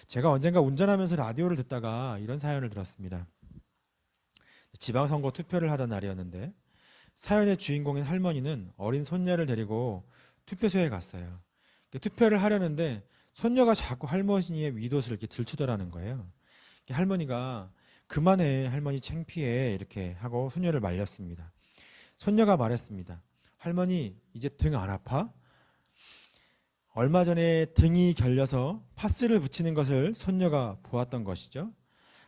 제가 언젠가 운전하면서 라디오를 듣다가 이런 사연을 들었습니다. 지방선거 투표를 하던 날이었는데 사연의 주인공인 할머니는 어린 손녀를 데리고 투표소에 갔어요. 투표를 하려는데 손녀가 자꾸 할머니의 윗옷을 이렇게 들추더라는 거예요. 할머니가 그만해, 할머니 창피해, 이렇게 하고 손녀를 말렸습니다. 손녀가 말했습니다. 할머니, 이제 등 안 아파? 얼마 전에 등이 결려서 파스를 붙이는 것을 손녀가 보았던 것이죠.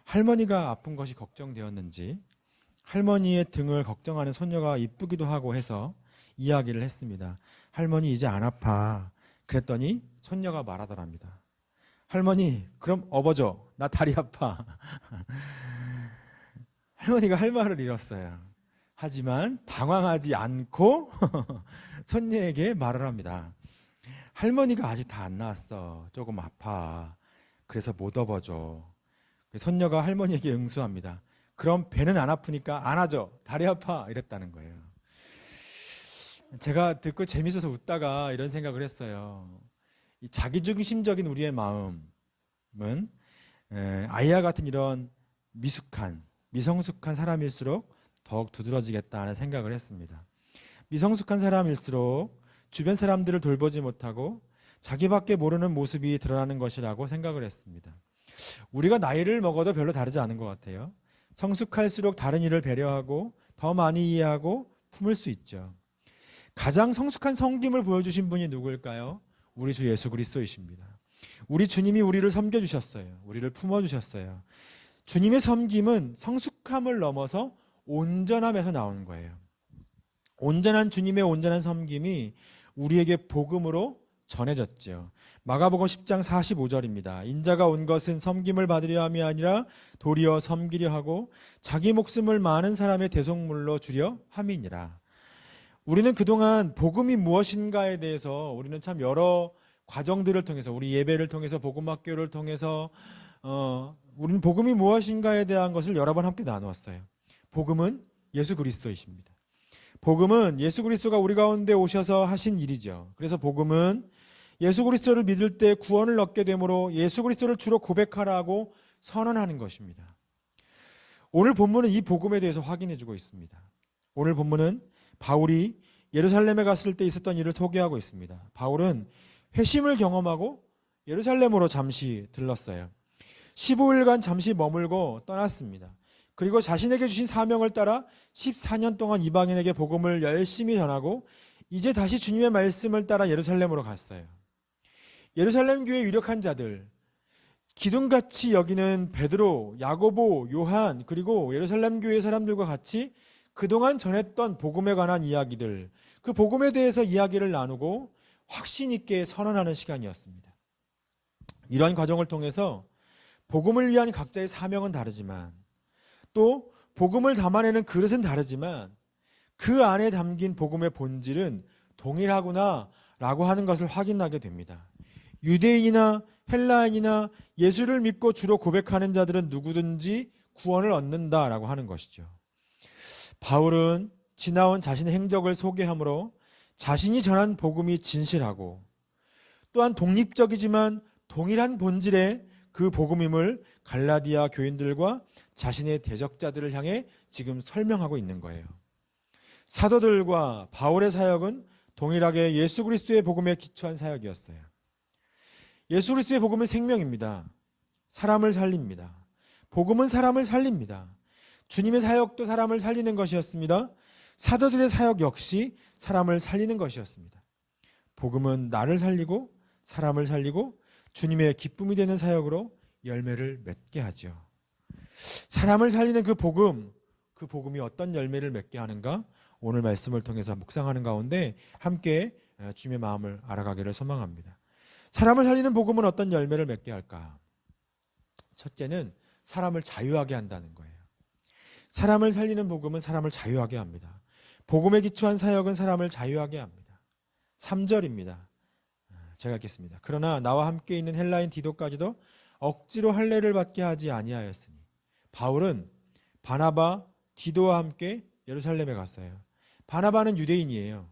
할머니가 아픈 것이 걱정되었는지 할머니의 등을 걱정하는 손녀가 이쁘기도 하고 해서 이야기를 했습니다. 할머니, 이제 안 아파. 그랬더니 손녀가 말하더랍니다. 할머니, 그럼 업어줘. 나 다리 아파. 할머니가 할 말을 잃었어요. 하지만 당황하지 않고 손녀에게 말을 합니다. 할머니가 아직 다 안 나았어. 조금 아파. 그래서 못 업어줘. 손녀가 할머니에게 응수합니다. 그럼 배는 안 아프니까 안아줘. 다리 아파. 이랬다는 거예요. 제가 듣고 재밌어서 웃다가 이런 생각을 했어요. 이 자기중심적인 우리의 마음은 아이와 같은 이런 미성숙한 사람일수록 더욱 두드러지겠다 하는 생각을 했습니다. 미성숙한 사람일수록 주변 사람들을 돌보지 못하고 자기밖에 모르는 모습이 드러나는 것이라고 생각을 했습니다. 우리가 나이를 먹어도 별로 다르지 않은 것 같아요. 성숙할수록 다른 이를 배려하고 더 많이 이해하고 품을 수 있죠. 가장 성숙한 섬김을 보여주신 분이 누구일까요? 우리 주 예수 그리스도이십니다. 우리 주님이 우리를 섬겨주셨어요. 우리를 품어주셨어요. 주님의 섬김은 성숙함을 넘어서 온전함에서 나오는 거예요. 온전한 주님의 온전한 섬김이 우리에게 복음으로 전해졌죠. 마가복음 10장 45절입니다. 인자가 온 것은 섬김을 받으려 함이 아니라 도리어 섬기려 하고 자기 목숨을 많은 사람의 대속물로 주려 함이니라. 우리는 그동안 복음이 무엇인가에 대해서 우리는 참 여러 과정들을 통해서 우리 예배를 통해서 복음학교를 통해서 우리는 복음이 무엇인가에 대한 것을 여러 번 함께 나누었어요. 복음은 예수 그리스도이십니다. 복음은 예수 그리스도가 우리 가운데 오셔서 하신 일이죠. 그래서 복음은 예수 그리스도를 믿을 때 구원을 얻게 되므로 예수 그리스도를 주로 고백하라고 선언하는 것입니다. 오늘 본문은 이 복음에 대해서 확인해주고 있습니다. 오늘 본문은 바울이 예루살렘에 갔을 때 있었던 일을 소개하고 있습니다. 바울은 회심을 경험하고 예루살렘으로 잠시 들렀어요. 15일간 잠시 머물고 떠났습니다. 그리고 자신에게 주신 사명을 따라 14년 동안 이방인에게 복음을 열심히 전하고 이제 다시 주님의 말씀을 따라 예루살렘으로 갔어요. 예루살렘 교회의 유력한 자들, 기둥같이 여기는 베드로, 야고보, 요한, 그리고 예루살렘 교회 사람들과 같이 그동안 전했던 복음에 관한 이야기들, 그 복음에 대해서 이야기를 나누고 확신 있게 선언하는 시간이었습니다. 이러한 과정을 통해서 복음을 위한 각자의 사명은 다르지만 또 복음을 담아내는 그릇은 다르지만 그 안에 담긴 복음의 본질은 동일하구나 라고 하는 것을 확인하게 됩니다. 유대인이나 헬라인이나 예수를 믿고 주로 고백하는 자들은 누구든지 구원을 얻는다라고 하는 것이죠. 바울은 지나온 자신의 행적을 소개하므로 자신이 전한 복음이 진실하고 또한 독립적이지만 동일한 본질의 그 복음임을 갈라디아 교인들과 자신의 대적자들을 향해 지금 설명하고 있는 거예요. 사도들과 바울의 사역은 동일하게 예수 그리스도의 복음에 기초한 사역이었어요. 예수 그리스도의 복음은 생명입니다. 사람을 살립니다. 복음은 사람을 살립니다. 주님의 사역도 사람을 살리는 것이었습니다. 사도들의 사역 역시 사람을 살리는 것이었습니다. 복음은 나를 살리고 사람을 살리고 주님의 기쁨이 되는 사역으로 열매를 맺게 하죠. 사람을 살리는 그 복음이 어떤 열매를 맺게 하는가? 오늘 말씀을 통해서 묵상하는 가운데 함께 주님의 마음을 알아가기를 소망합니다. 사람을 살리는 복음은 어떤 열매를 맺게 할까? 첫째는 사람을 자유하게 한다는 거예요. 사람을 살리는 복음은 사람을 자유하게 합니다. 복음에 기초한 사역은 사람을 자유하게 합니다. 3절입니다. 제가 읽겠습니다. 그러나 나와 함께 있는 헬라인 디도까지도 억지로 할례를 받게 하지 아니하였으니. 바울은 바나바, 디도와 함께 예루살렘에 갔어요. 바나바는 유대인이에요.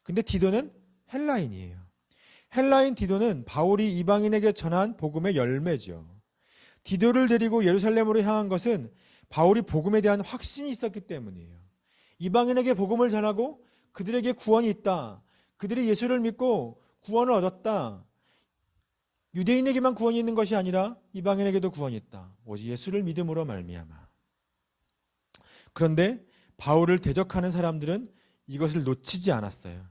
근데 디도는 헬라인이에요. 헬라인 디도는 바울이 이방인에게 전한 복음의 열매죠. 디도를 데리고 예루살렘으로 향한 것은 바울이 복음에 대한 확신이 있었기 때문이에요. 이방인에게 복음을 전하고 그들에게 구원이 있다. 그들이 예수를 믿고 구원을 얻었다. 유대인에게만 구원이 있는 것이 아니라 이방인에게도 구원이 있다. 오직 예수를 믿음으로 말미암아. 그런데 바울을 대적하는 사람들은 이것을 놓치지 않았어요.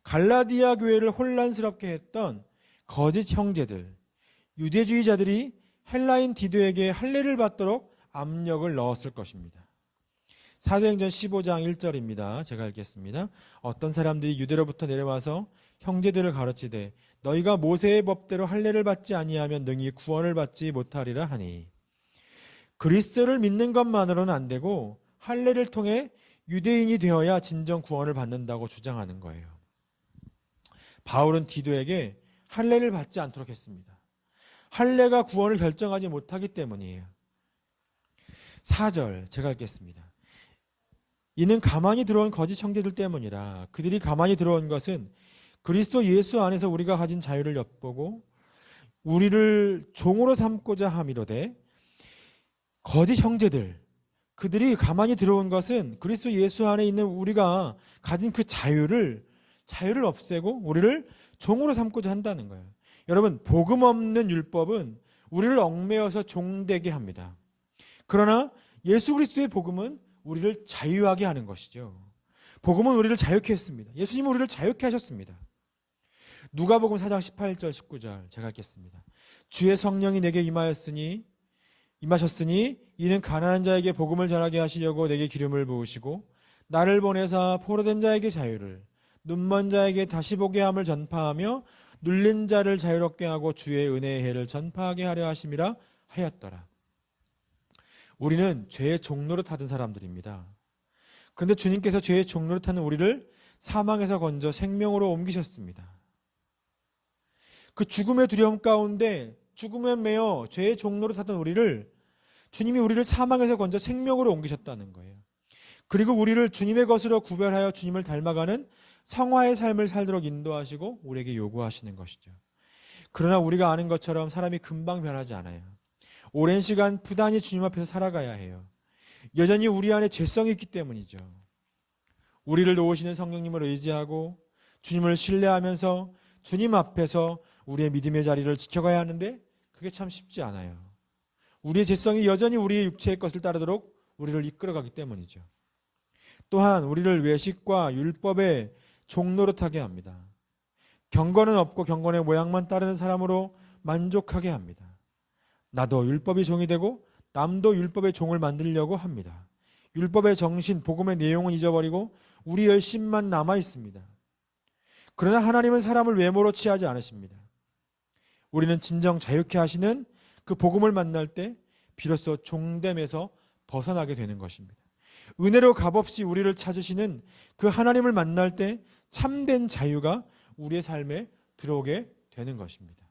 갈라디아 교회를 혼란스럽게 했던 거짓 형제들, 유대주의자들이 헬라인 디도에게 할례를 받도록 압력을 넣었을 것입니다. 사도행전 15장 1절입니다. 제가 읽겠습니다. 어떤 사람들이 유대로부터 내려와서 형제들을 가르치되 너희가 모세의 법대로 할례를 받지 아니하면 능히 구원을 받지 못하리라 하니, 그리스도를 믿는 것만으로는 안 되고 할례를 통해 유대인이 되어야 진정 구원을 받는다고 주장하는 거예요. 바울은 디도에게 할례를 받지 않도록 했습니다. 할례가 구원을 결정하지 못하기 때문이에요. 4절 제가 읽겠습니다. 이는 가만히 들어온 거짓 형제들 때문이라. 그들이 가만히 들어온 것은 그리스도 예수 안에서 우리가 가진 자유를 엿보고 우리를 종으로 삼고자 함이로되, 거짓 형제들, 그들이 가만히 들어온 것은 그리스도 예수 안에 있는 우리가 가진 그 자유를 없애고 우리를 종으로 삼고자 한다는 거예요. 여러분, 복음 없는 율법은 우리를 얽매여서 종되게 합니다. 그러나 예수 그리스도의 복음은 우리를 자유하게 하는 것이죠. 복음은 우리를 자유케 했습니다. 예수님은 우리를 자유케 하셨습니다. 누가복음 4장 18절 19절 제가 읽겠습니다. 주의 성령이 내게 임하셨으니 이는 가난한 자에게 복음을 전하게 하시려고 내게 기름을 부으시고 나를 보내사 포로된 자에게 자유를, 눈먼 자에게 다시 보게 함을 전파하며 눌린 자를 자유롭게 하고 주의 은혜의 해를 전파하게 하려 하심이라 하였더라. 우리는 죄의 종노릇 하던 사람들입니다. 그런데 주님께서 죄의 종노릇 하는 우리를 사망에서 건져 생명으로 옮기셨습니다. 그 죽음의 두려움 가운데 죽음에 매여 죄의 종노릇 하던 우리를 주님이 우리를 사망에서 건져 생명으로 옮기셨다는 거예요. 그리고 우리를 주님의 것으로 구별하여 주님을 닮아가는 성화의 삶을 살도록 인도하시고 우리에게 요구하시는 것이죠. 그러나 우리가 아는 것처럼 사람이 금방 변하지 않아요. 오랜 시간 부단히 주님 앞에서 살아가야 해요. 여전히 우리 안에 죄성이 있기 때문이죠. 우리를 도우시는 성령님을 의지하고 주님을 신뢰하면서 주님 앞에서 우리의 믿음의 자리를 지켜가야 하는데 그게 참 쉽지 않아요. 우리의 죄성이 여전히 우리의 육체의 것을 따르도록 우리를 이끌어가기 때문이죠. 또한 우리를 외식과 율법의 종노릇하게 합니다. 경건은 없고 경건의 모양만 따르는 사람으로 만족하게 합니다. 나도 율법의 종이 되고 남도 율법의 종을 만들려고 합니다. 율법의 정신, 복음의 내용은 잊어버리고 우리 열심만 남아 있습니다. 그러나 하나님은 사람을 외모로 취하지 않으십니다. 우리는 진정 자유케 하시는 그 복음을 만날 때 비로소 종됨에서 벗어나게 되는 것입니다. 은혜로 값없이 우리를 찾으시는 그 하나님을 만날 때 참된 자유가 우리의 삶에 들어오게 되는 것입니다.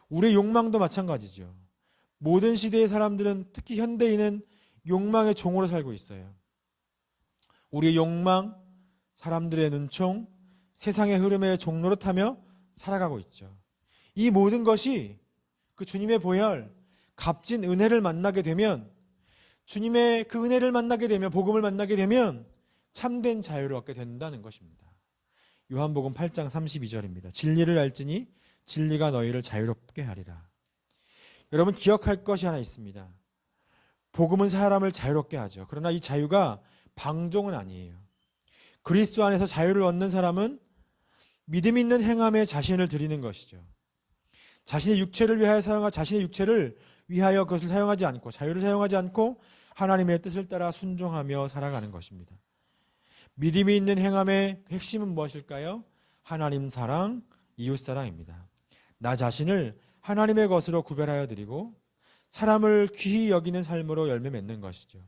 우리의 욕망도 마찬가지죠. 모든 시대의 사람들은, 특히 현대인은 욕망의 종으로 살고 있어요. 우리의 욕망, 사람들의 눈총, 세상의 흐름에 종노릇하며 살아가고 있죠. 이 모든 것이 그 주님의 보혈, 값진 은혜를 만나게 되면, 주님의 그 은혜를 만나게 되면, 복음을 만나게 되면 참된 자유를 얻게 된다는 것입니다. 요한복음 8장 32절입니다. 진리를 알지니 진리가 너희를 자유롭게 하리라. 여러분, 기억할 것이 하나 있습니다. 복음은 사람을 자유롭게 하죠. 그러나 이 자유가 방종은 아니에요. 그리스도 안에서 자유를 얻는 사람은 믿음 있는 행함에 자신을 드리는 것이죠. 자신의 육체를 위하여 그것을 사용하지 않고, 자유를 사용하지 않고 하나님의 뜻을 따라 순종하며 살아가는 것입니다. 믿음이 있는 행함의 핵심은 무엇일까요? 하나님 사랑, 이웃 사랑입니다. 나 자신을 하나님의 것으로 구별하여 드리고 사람을 귀히 여기는 삶으로 열매 맺는 것이죠.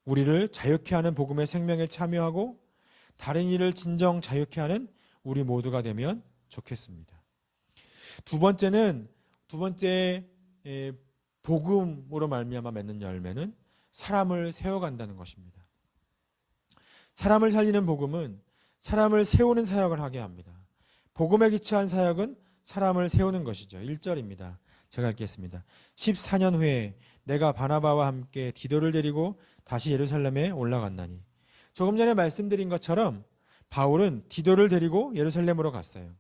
우리를 자유케 하는 복음의 생명에 참여하고 다른 이를 진정 자유케 하는 우리 모두가 되면 좋겠습니다. 두 번째 복음으로 말미암아 맺는 열매는 사람을 세워간다는 것입니다. 사람을 살리는 복음은 사람을 세우는 사역을 하게 합니다. 복음에 기초한 사역은 사람을 세우는 것이죠. 1절입니다. 제가 읽겠습니다. 14년 후에 내가 바나바와 함께 디도를 데리고 다시 예루살렘에 올라갔나니. 조금 전에 말씀드린 것처럼 바울은 디도를 데리고 예루살렘으로 갔어요.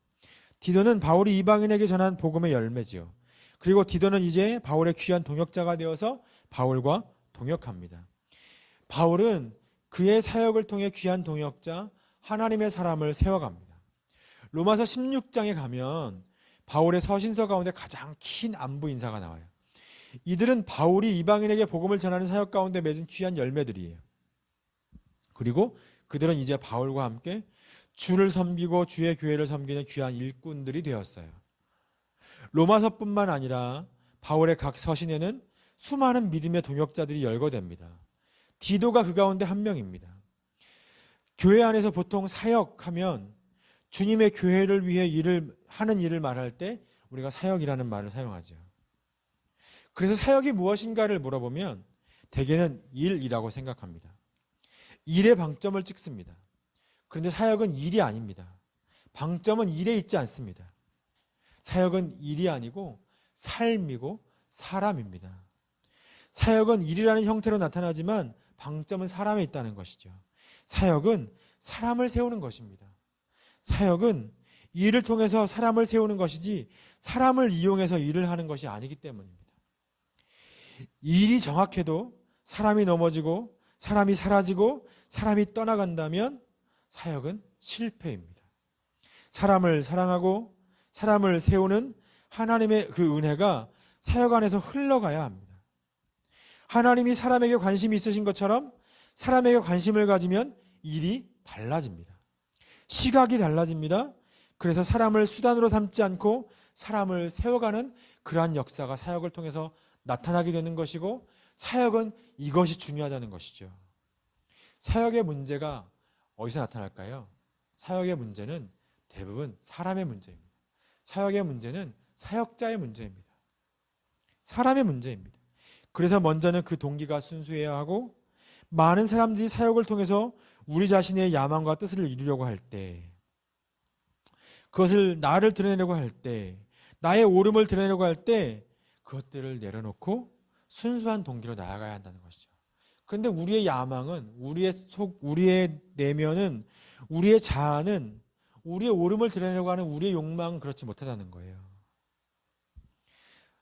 디도는 바울이 이방인에게 전한 복음의 열매지요. 그리고 디도는 이제 바울의 귀한 동역자가 되어서 바울과 동역합니다. 바울은 그의 사역을 통해 귀한 동역자, 하나님의 사람을 세워갑니다. 로마서 16장에 가면 바울의 서신서 가운데 가장 긴 안부 인사가 나와요. 이들은 바울이 이방인에게 복음을 전하는 사역 가운데 맺은 귀한 열매들이에요. 그리고 그들은 이제 바울과 함께 주를 섬기고 주의 교회를 섬기는 귀한 일꾼들이 되었어요. 로마서뿐만 아니라 바울의 각 서신에는 수많은 믿음의 동역자들이 열거됩니다. 디도가 그 가운데 한 명입니다. 교회 안에서 보통 사역하면 주님의 교회를 위해 하는 일을 말할 때 우리가 사역이라는 말을 사용하죠. 그래서 사역이 무엇인가를 물어보면 대개는 일이라고 생각합니다. 일에 방점을 찍습니다. 그런데 사역은 일이 아닙니다. 방점은 일에 있지 않습니다. 사역은 일이 아니고 삶이고 사람입니다. 사역은 일이라는 형태로 나타나지만 방점은 사람에 있다는 것이죠. 사역은 사람을 세우는 것입니다. 사역은 일을 통해서 사람을 세우는 것이지 사람을 이용해서 일을 하는 것이 아니기 때문입니다. 일이 정확해도 사람이 넘어지고 사람이 사라지고 사람이 떠나간다면 사역은 실패입니다. 사람을 사랑하고 사람을 세우는 하나님의 그 은혜가 사역 안에서 흘러가야 합니다. 하나님이 사람에게 관심이 있으신 것처럼 사람에게 관심을 가지면 일이 달라집니다. 시각이 달라집니다. 그래서 사람을 수단으로 삼지 않고 사람을 세워가는 그러한 역사가 사역을 통해서 나타나게 되는 것이고, 사역은 이것이 중요하다는 것이죠. 사역의 문제가 어디서 나타날까요? 사역의 문제는 대부분 사람의 문제입니다. 사역의 문제는 사역자의 문제입니다. 사람의 문제입니다. 그래서 먼저는 그 동기가 순수해야 하고, 많은 사람들이 사역을 통해서 우리 자신의 야망과 뜻을 이루려고 할 때, 그것을 나를 드러내려고 할 때, 나의 옳음을 드러내려고 할 때 그것들을 내려놓고 순수한 동기로 나아가야 한다는 것이죠. 그런데 우리의 야망은, 우리의 내면은, 우리의 자아는, 우리의 옳음을 드러내려고 하는 우리의 욕망은 그렇지 못하다는 거예요.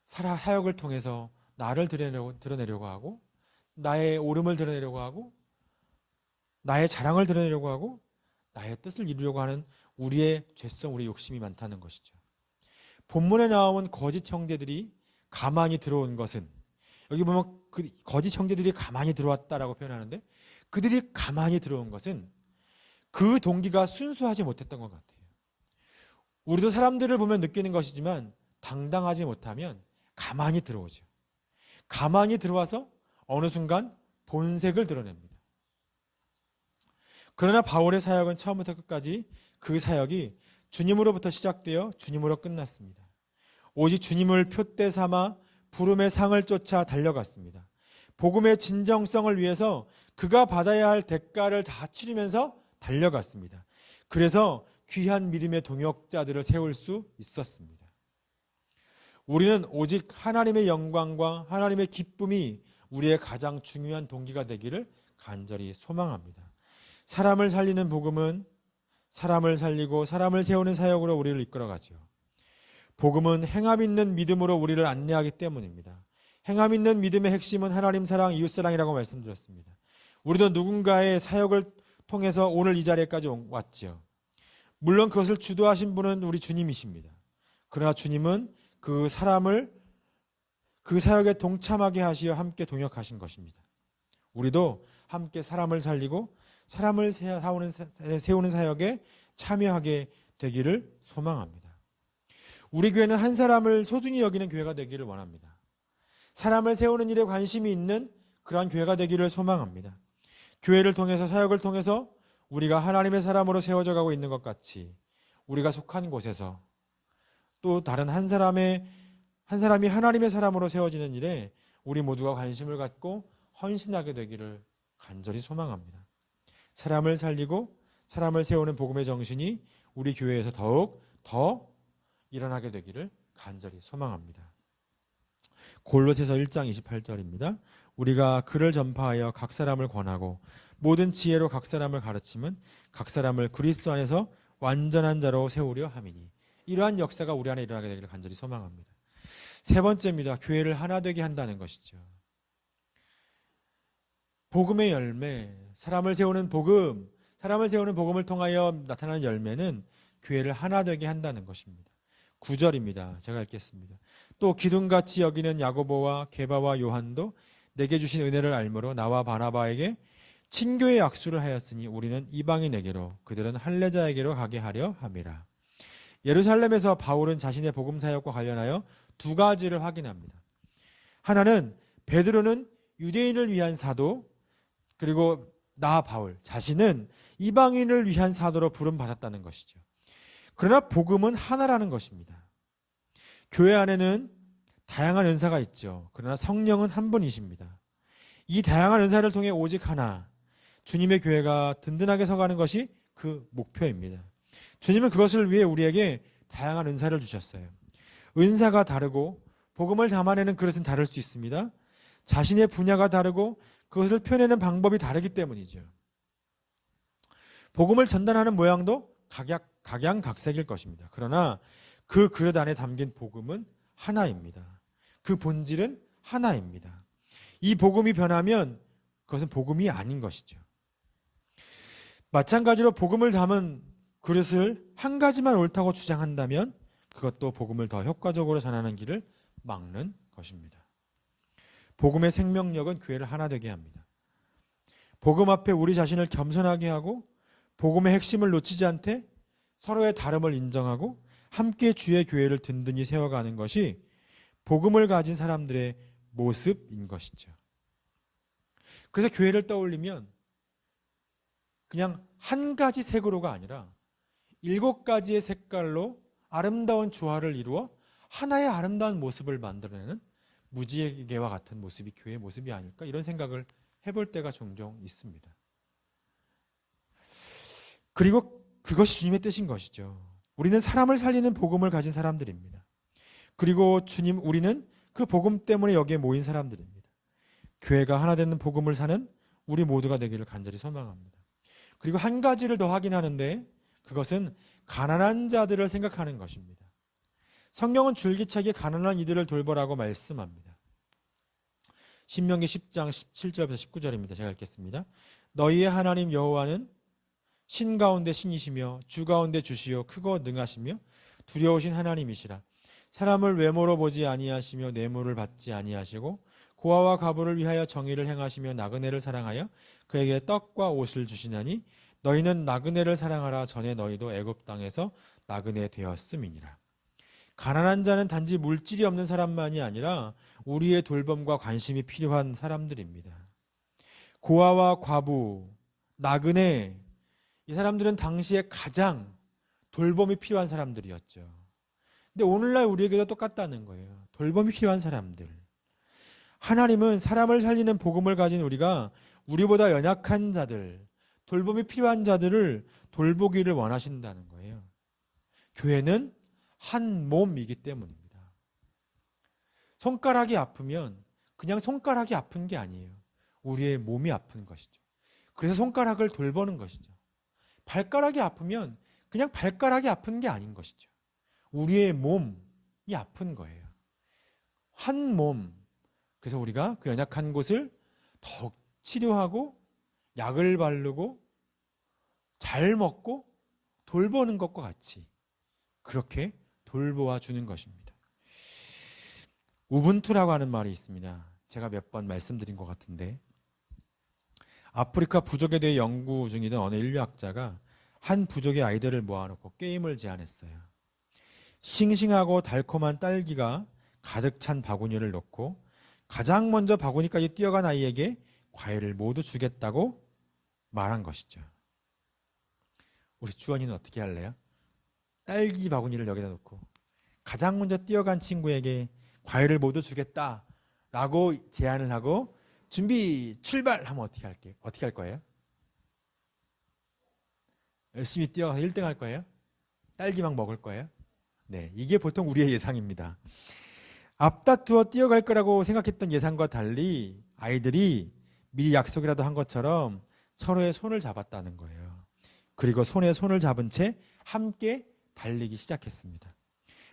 사역을 통해서 나를 드러내려고 하고, 나의 옳음을 드러내려고 하고, 나의 자랑을 드러내려고 하고, 나의 뜻을 이루려고 하는 우리의 죄성, 우리의 욕심이 많다는 것이죠. 본문에 나온 거짓 형제들이 가만히 들어온 것은, 여기 보면 그 거짓 형제들이 가만히 들어왔다라고 표현하는데, 그들이 가만히 들어온 것은 그 동기가 순수하지 못했던 것 같아요. 우리도 사람들을 보면 느끼는 것이지만 당당하지 못하면 가만히 들어오죠. 가만히 들어와서 어느 순간 본색을 드러냅니다. 그러나 바울의 사역은 처음부터 끝까지 그 사역이 주님으로부터 시작되어 주님으로 끝났습니다. 오직 주님을 표대 삼아 부름의 상을 쫓아 달려갔습니다. 복음의 진정성을 위해서 그가 받아야 할 대가를 다 치르면서 달려갔습니다. 그래서 귀한 믿음의 동역자들을 세울 수 있었습니다. 우리는 오직 하나님의 영광과 하나님의 기쁨이 우리의 가장 중요한 동기가 되기를 간절히 소망합니다. 사람을 살리는 복음은 사람을 살리고 사람을 세우는 사역으로 우리를 이끌어가죠. 복음은 행함 있는 믿음으로 우리를 안내하기 때문입니다. 행함 있는 믿음의 핵심은 하나님 사랑, 이웃 사랑이라고 말씀드렸습니다. 우리도 누군가의 사역을 통해서 오늘 이 자리에까지 왔지요. 물론 그것을 주도하신 분은 우리 주님이십니다. 그러나 주님은 그 사람을 그 사역에 동참하게 하시어 함께 동역하신 것입니다. 우리도 함께 사람을 살리고 사람을 세우는 사역에 참여하게 되기를 소망합니다. 우리 교회는 한 사람을 소중히 여기는 교회가 되기를 원합니다. 사람을 세우는 일에 관심이 있는 그러한 교회가 되기를 소망합니다. 교회를 통해서, 사역을 통해서 우리가 하나님의 사람으로 세워져 가고 있는 것 같이 우리가 속한 곳에서 또 다른 한 사람이 하나님의 사람으로 세워지는 일에 우리 모두가 관심을 갖고 헌신하게 되기를 간절히 소망합니다. 사람을 살리고 사람을 세우는 복음의 정신이 우리 교회에서 더욱 더 일어나게 되기를 간절히 소망합니다. 골로새서 1장 28절입니다. 우리가 그를 전파하여 각 사람을 권하고 모든 지혜로 각 사람을 가르치면 각 사람을 그리스도 안에서 완전한 자로 세우려 함이니. 이러한 역사가 우리 안에 일어나게 되기를 간절히 소망합니다. 세 번째입니다. 교회를 하나 되게 한다는 것이죠. 복음의 열매, 사람을 세우는 복음을 통하여 나타나는 열매는 교회를 하나 되게 한다는 것입니다. 9절입니다. 제가 읽겠습니다. 또 기둥같이 여기는 야고보와 게바와 요한도 내게 주신 은혜를 알므로 나와 바나바에게 친교의 약수를 하였으니 우리는 이방인에게로 그들은 할례자에게로 가게 하려 함이라. 예루살렘에서 바울은 자신의 복음 사역과 관련하여 두 가지를 확인합니다. 하나는 베드로는 유대인을 위한 사도, 그리고 나 바울 자신은 이방인을 위한 사도로 부름받았다는 것이죠. 그러나 복음은 하나라는 것입니다. 교회 안에는 다양한 은사가 있죠. 그러나 성령은 한 분이십니다. 이 다양한 은사를 통해 오직 하나, 주님의 교회가 든든하게 서가는 것이 그 목표입니다. 주님은 그것을 위해 우리에게 다양한 은사를 주셨어요. 은사가 다르고 복음을 담아내는 그릇은 다를 수 있습니다. 자신의 분야가 다르고 그것을 표현하는 방법이 다르기 때문이죠. 복음을 전달하는 모양도 각양각색일 것입니다. 그러나 그 그릇 안에 담긴 복음은 하나입니다. 그 본질은 하나입니다. 이 복음이 변하면 그것은 복음이 아닌 것이죠. 마찬가지로 복음을 담은 그릇을 한 가지만 옳다고 주장한다면 그것도 복음을 더 효과적으로 전하는 길을 막는 것입니다. 복음의 생명력은 교회를 하나 되게 합니다. 복음 앞에 우리 자신을 겸손하게 하고 복음의 핵심을 놓치지 않되 서로의 다름을 인정하고 함께 주의 교회를 든든히 세워가는 것이 복음을 가진 사람들의 모습인 것이죠. 그래서 교회를 떠올리면 그냥 한 가지 색으로가 아니라 7가지의 색깔로 아름다운 조화를 이루어 하나의 아름다운 모습을 만들어내는 무지개와 같은 모습이 교회의 모습이 아닐까, 이런 생각을 해볼 때가 종종 있습니다. 그리고 그것이 주님의 뜻인 것이죠. 우리는 사람을 살리는 복음을 가진 사람들입니다. 그리고 우리는 그 복음 때문에 여기에 모인 사람들입니다. 교회가 하나 되는 복음을 사는 우리 모두가 되기를 간절히 소망합니다. 그리고 한 가지를 더 확인하는데 그것은 가난한 자들을 생각하는 것입니다. 성경은 줄기차게 가난한 이들을 돌보라고 말씀합니다. 신명기 10장 17절부터 19절입니다. 제가 읽겠습니다. 너희의 하나님 여호와는 신 가운데 신이시며 주 가운데 주시요 크고 능하시며 두려우신 하나님이시라. 사람을 외모로 보지 아니하시며 뇌물을 받지 아니하시고 고아와 과부를 위하여 정의를 행하시며 나그네를 사랑하여 그에게 떡과 옷을 주시나니 너희는 나그네를 사랑하라. 전에 너희도 애굽 땅에서 나그네 되었음이니라. 가난한 자는 단지 물질이 없는 사람만이 아니라 우리의 돌봄과 관심이 필요한 사람들입니다. 고아와 과부, 나그네, 이 사람들은 당시에 가장 돌봄이 필요한 사람들이었죠. 근데 오늘날 우리에게도 똑같다는 거예요. 돌봄이 필요한 사람들. 하나님은 사람을 살리는 복음을 가진 우리가 우리보다 연약한 자들, 돌봄이 필요한 자들을 돌보기를 원하신다는 거예요. 교회는 한 몸이기 때문입니다. 손가락이 아프면 그냥 손가락이 아픈 게 아니에요. 우리의 몸이 아픈 것이죠. 그래서 손가락을 돌보는 것이죠. 발가락이 아프면 그냥 발가락이 아픈 게 아닌 것이죠. 우리의 몸이 아픈 거예요. 한 몸. 그래서 우리가 그 연약한 곳을 더욱 치료하고 약을 바르고 잘 먹고 돌보는 것과 같이 그렇게 돌보아 주는 것입니다. 우분투라고 하는 말이 있습니다. 제가 몇 번 말씀드린 것 같은데, 아프리카 부족에 대해 연구 중이던 어느 인류학자가 한 부족의 아이들을 모아놓고 게임을 제안했어요. 싱싱하고 달콤한 딸기가 가득 찬 바구니를 놓고 가장 먼저 바구니까지 뛰어간 아이에게 과일을 모두 주겠다고 말한 것이죠. 우리 주원이는 어떻게 할래요? 딸기 바구니를 여기다 놓고 가장 먼저 뛰어간 친구에게 과일을 모두 주겠다라고 제안을 하고 준비 출발하면 어떻게 할 거예요? 열심히 뛰어가서 1등 할 거예요? 딸기 막 먹을 거예요? 네, 이게 보통 우리의 예상입니다. 앞다투어 뛰어갈 거라고 생각했던 예상과 달리 아이들이 미리 약속이라도 한 것처럼 서로의 손을 잡았다는 거예요. 그리고 손에 손을 잡은 채 함께 달리기 시작했습니다.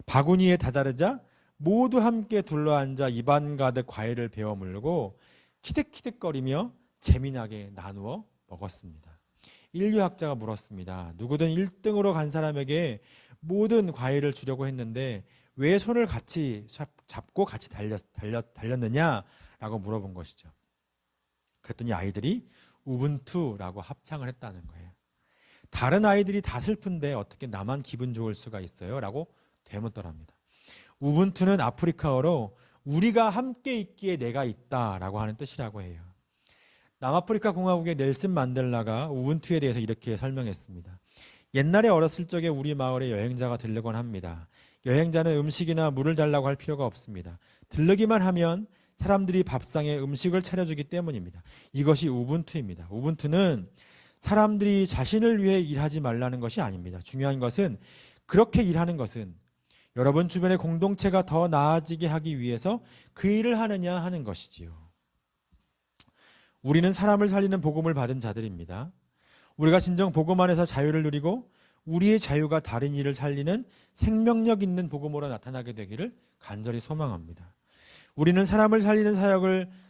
바구니에 다다르자 모두 함께 둘러앉아 입안 가득 과일을 베어 물고 키득키득거리며 재미나게 나누어 먹었습니다. 인류학자가 물었습니다. 누구든 1등으로 간 사람에게 모든 과일을 주려고 했는데 왜 손을 같이 잡고 같이 달렸느냐라고 물어본 것이죠. 그랬더니 아이들이 우분투라고 합창을 했다는 거예요. 다른 아이들이 다 슬픈데 어떻게 나만 기분 좋을 수가 있어요? 라고 되묻더랍니다. 우분투는 아프리카어로 우리가 함께 있기에 내가 있다라고 하는 뜻이라고 해요. 남아프리카 공화국의 넬슨 만델라가 우분투에 대해서 이렇게 설명했습니다. 옛날에 어렸을 적에 우리 마을에 여행자가 들르곤 합니다. 여행자는 음식이나 물을 달라고 할 필요가 없습니다. 들르기만 하면 사람들이 밥상에 음식을 차려주기 때문입니다. 이것이 우분투입니다. 우분투는 사람들이 자신을 위해 일하지 말라는 것이 아닙니다. 중요한 것은 그렇게 일하는 것은 여러분 주변의 공동체가 더 나아지게 하기 위해서 그 일을 하느냐 하는 것이지요. 우리는 사람을 살리는 복음을 받은 자들입니다. 우리가 진정 복음 안에서 자유를 누리고 우리의 자유가 다른 이를 살리는 생명력 있는 복음으로 나타나게 되기를 간절히 소망합니다. 우리는 사람을 살리는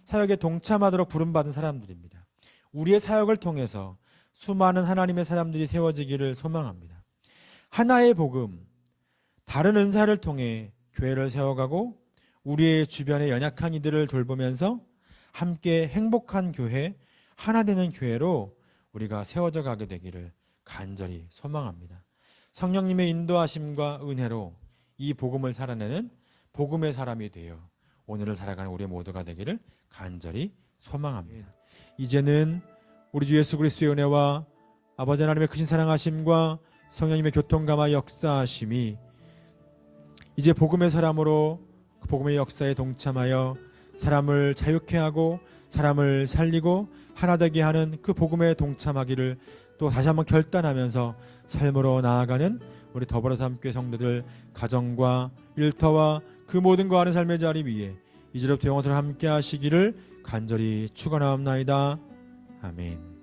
사역에 동참하도록 부름받은 사람들입니다. 우리의 사역을 통해서 수많은 하나님의 사람들이 세워지기를 소망합니다. 하나의 복음, 다른 은사를 통해 교회를 세워가고 우리의 주변의 연약한 이들을 돌보면서 함께 행복한 교회, 하나 되는 교회로 우리가 세워져 가게 되기를 간절히 소망합니다. 성령님의 인도하심과 은혜로 이 복음을 살아내는 복음의 사람이 되어 오늘을 살아가는 우리 모두가 되기를 간절히 소망합니다. 이제는 우리 주 예수 그리스도의 은혜와 아버지 하나님의 크신 사랑하심과 성령님의 교통감화 역사하심이 이제 복음의 사람으로 그 복음의 역사에 동참하여 사람을 자유케 하고 사람을 살리고 하나 되게 하는 그 복음에 동참하기를 또 다시 한번 결단하면서 삶으로 나아가는 우리 더불어서 함께 성도들 가정과 일터와 그 모든 거하는 삶의 자리 위에 이제로부터 영원토록 함께 하시기를 간절히 축원하옵나이다. 아멘.